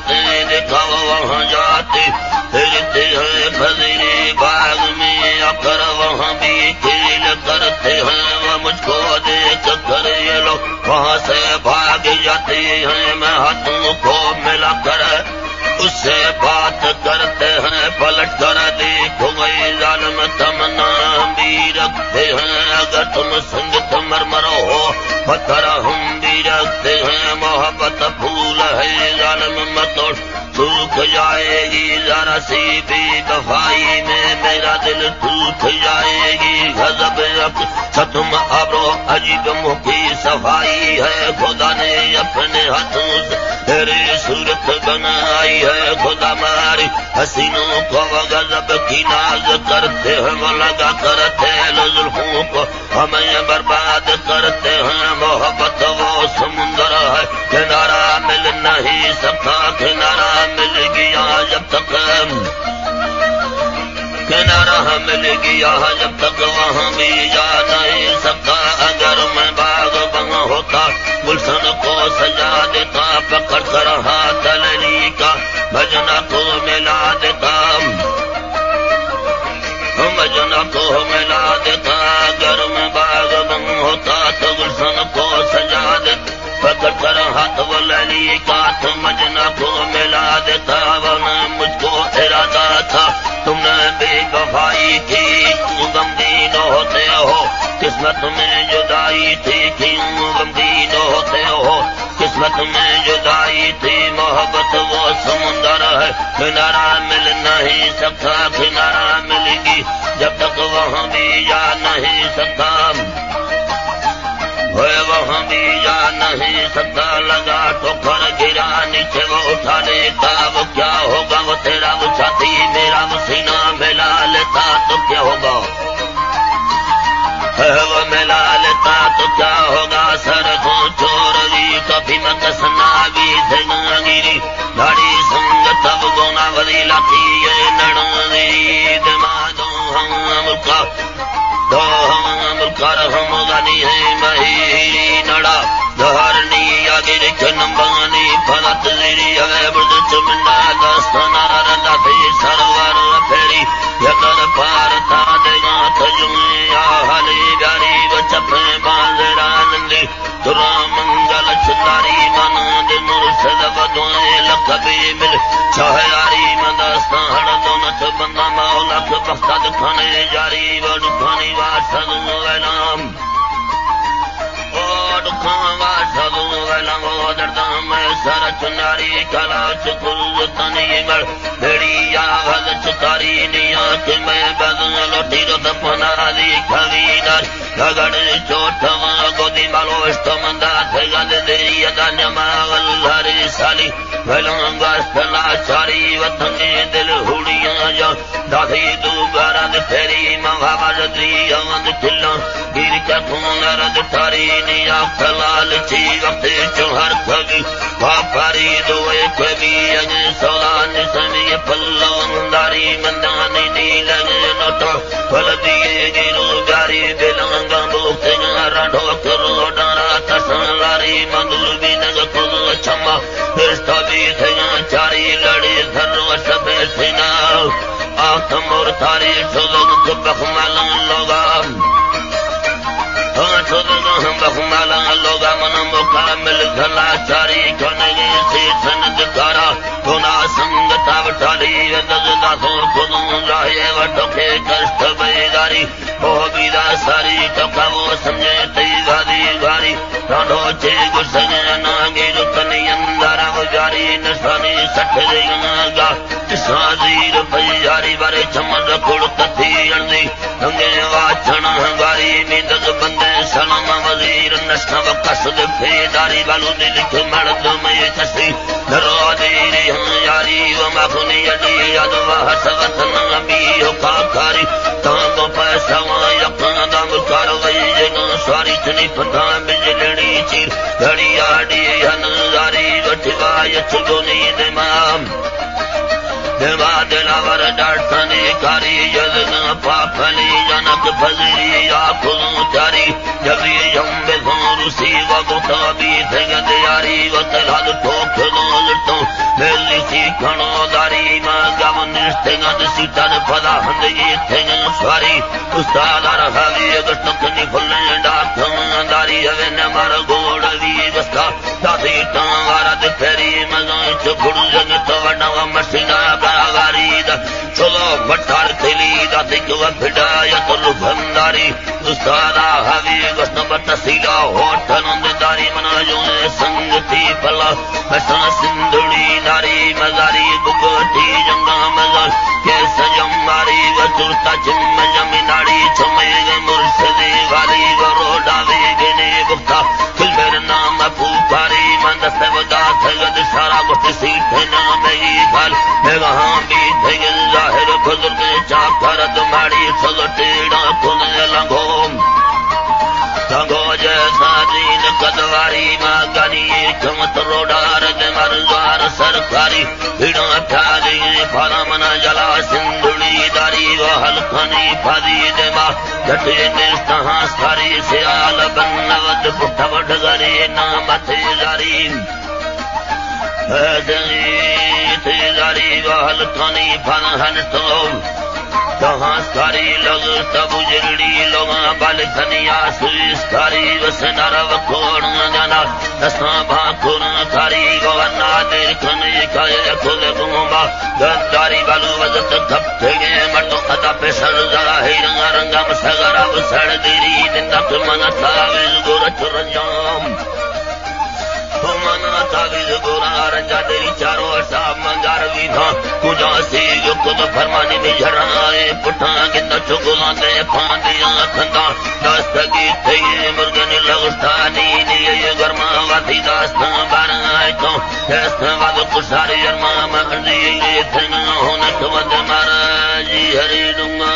کرتے دیکھا وہاں جاتے پھرتے ہیں پذیرے باغ میں آ کر وہاں بھی کھیل کرتے ہیں وہ مجھ کو دیکھ کر یہ لوگ وہاں سے بھاگ جاتے ہیں میں ہاتھوں کو ملا کر اس سے بات کرتے ہیں پلٹ کر دیکھو گئی ظالم تمنا بھی رکھتے ہیں اگر تم سنگت مرمر ہو پتھر ہم بھی رکھتے ہیں محبت پھول ہے ظالم متوڑ سوکھ جائے گی ذرا سی بھی دفائی میں میرا دل ٹوٹ جائے گی غضب ختم ابرو عجیب منہ کی صفائی ہے خدا نے اپنے ہاتھوں سے تیری صورت بنائی ہے خدا ماری حسینوں کو غضب کی ناز کرتے ہیں وہ لگا کرتے زلفوں کو ہمیں برباد کرتے ہیں محبت وہ سمندر ہے کنارہ مل نہیں سکتا کنارہ مل گیا جب تک کنارہ مل گیا جب تک وہاں بھی جا نہیں سکتا اگر میں باغ بنا ہوتا گلشن کو سجا دیتا پکڑ کر ہاتھ للی کا بجنا کو ملا دیتا بجنا کو ملا دیتا اگر میں باغ بنا ہوتا تو گلشن کو سجا دیتا پکڑ کر ہاتھ وہ للی کا تو مجنا کو ملا دیتا ورنہ مجھ کو ارادہ تھا تم نے بے وفائی کی کیوں غمگین ہوتے ہو قسمت میں جدائی تھی کیوں غمگین ہوتے ہو قسمت میں جدائی تھی محبت وہ سمندر ہے کنارہ مل نہیں سکتا کنارہ ملے گی جب تک وہاں بھی جا نہیں سکتا وہاں بھی جا نہیں سکتا لگا ٹھوکر گرا نیچے وہ اٹھا لیتا وہ کیا ہوگا وہ تیرا وہ چھاتی میرا وہ سینہ ملا لیتا تو کیا ہوگا وہ ملا لیتا تو کیا ہوگا سر کو چوروی کبھی میں کسنا بھی دھنا گیری داڑھی سنگ تب گونا وری لاتی ہے نڑی دمادوں ہم ملکا تو ہم ملکا رحم غنی ہے مہی نڑا دہرنی آگے رکھن بانی پھلت زیری ہے برد چمنا دستانا رندا تھی سرور پھیری یکر پارتا دیگا تجمعی آہلی بیاری بچپے بانزرانندی ترا منگل چنداری منند مرشد بدوئے لکبی مل چاہیاری مدستان ہڑ دونت بندہ مولاک بختد کھانے جاری وڈکھانی واسد ویلام میں سر چناری کلا چکل تنی مر بڑی آواز چکاری نیا کہ میں بدن لوٹی رو تپنا دی کھوی در لگڑ چوٹھواں گودی بالو اشتمندہ تھے گد دیری ادانیا ماول ہری سالی ویلان واسطلا چاری وطنی دل ہوڑیاں جا دادی دو گارد پھیری مہاوا جدری آمد کھلا گیر کا خون رد ٹاری نیا کلال چی وقت چوہر کھگی واپاری دوئے کبھی اگے سولان سمی پلو انداری مندانی دی لگے نوٹا پلدیے گیرو گاری بلانگا بوکتے گارا ڈھوکرو ڈارا تسان لاری مندل بھی نگ کلو چھما پرستا بھی تھیا چاری لڑی دھرو سبے سینا آتم اور تاری شلوگ کبخ ملان لوگا بخمالا لوگا من مکامل گھلا چاری کنگی سی سند کارا گنا سنگتا وٹالی دزدا سور خودوں راہے وٹوکے کشت بیداری وہ بیدا ساری ٹوکا وہ سمجھے تی گادی گاری رانڈو چے گسگے ناگی رکنی اندارا وہ جاری نشانی سٹھ دیگنا گا تسا زیر پیاری بارے چمن رکھڑ تتھی اندی ہنگے واچھن ہنگاری میدز بندے سلام وزیر نشنا وقصد پیداری والو دلک مرد میں کسی درو دیری ہم یاری ومخنی اڈی ادو حسوت نبی حقاقاری تانگو پیسا یقنا دم کاروائی جگہ سواری چنی پتہ بجلڑی چیر گھڑی آڈی ہنزاری وٹھوا یچگونی دمام دما دلاور ڈاٹھنی کاری جلنا پاپلی جنک پذیری آکھوں چاری جبی یم بزن روسی وگتا بھی تھگد یاری وطلحد ٹھوکھنوں لٹوں میلی کھانو داری ماں گاون استنگا دسیتا نے پدا ہندگی تھنگ سواری استاد رہاوی اگست کنی پھلن ڈاکھن داری ہوے نمر گوڑ وی گستا دادی ٹانگارا دے پھیری مزاں چپڑ جگ تو وڈا مشینا گاواری دا چلو بٹار تھلی دادی کو بھڈایا تو لبنداری استاد رہاوی گست بتسیلا ہوٹن داری منا جو سنگتی پلا بسا سندھڑی داری مزاری بگٹی جنگا مزار کیسا جماری وچرتا چم جمیناڑی چمے گے مرشدی والی گروڈا وی گنے بختا کل میرے نام پھوکاری من دستے ودا تھگد سارا گوشت سیٹھ نام ہی گھال میں وہاں بھی تھگل ظاہر بزرگ چاکر دماڑی سگٹیڑا کنے لنگو لنگو جیسا دین قدواری ماگانی چمت روڈار دے مرزوار سرکاری بھیڑا پھالی پھالا منا جلا سندھڑی داری و حلقانی پھالی دے ماں جھٹی نستہاں ساری سیال بنود پٹھا وڈ گری نامت جاری تیزاری و حلقانی پھالا ہنستو تہاں ساری لوگ تب جرڑی لوگاں بال کھنیا سویستاری وسنار وکھوڑ جانا تساں بھاکھون کھاری گوانا دیر کھنی کھائے کھول گومبا گداری بالو وزت کھپ گے مٹو ادا پہ سر ذرا ہی رنگا رنگا مسگرا وسڑ دیری دنک من تاویز گورچ رنجام مانا تاویز گورا رنجا دیری چارو صاحب منگار بھی تھا کجا سی جو خود فرمانی میں جھرائے پٹھا گندہ چکلا دے پھاندیاں کھندا داستگی تھئی مرگن لغستانی نیے گرما واتی داستان بارائے تو داستان واد کساری ارما مہردی تھنا ہونک ود مارا جی ہری ڈنگا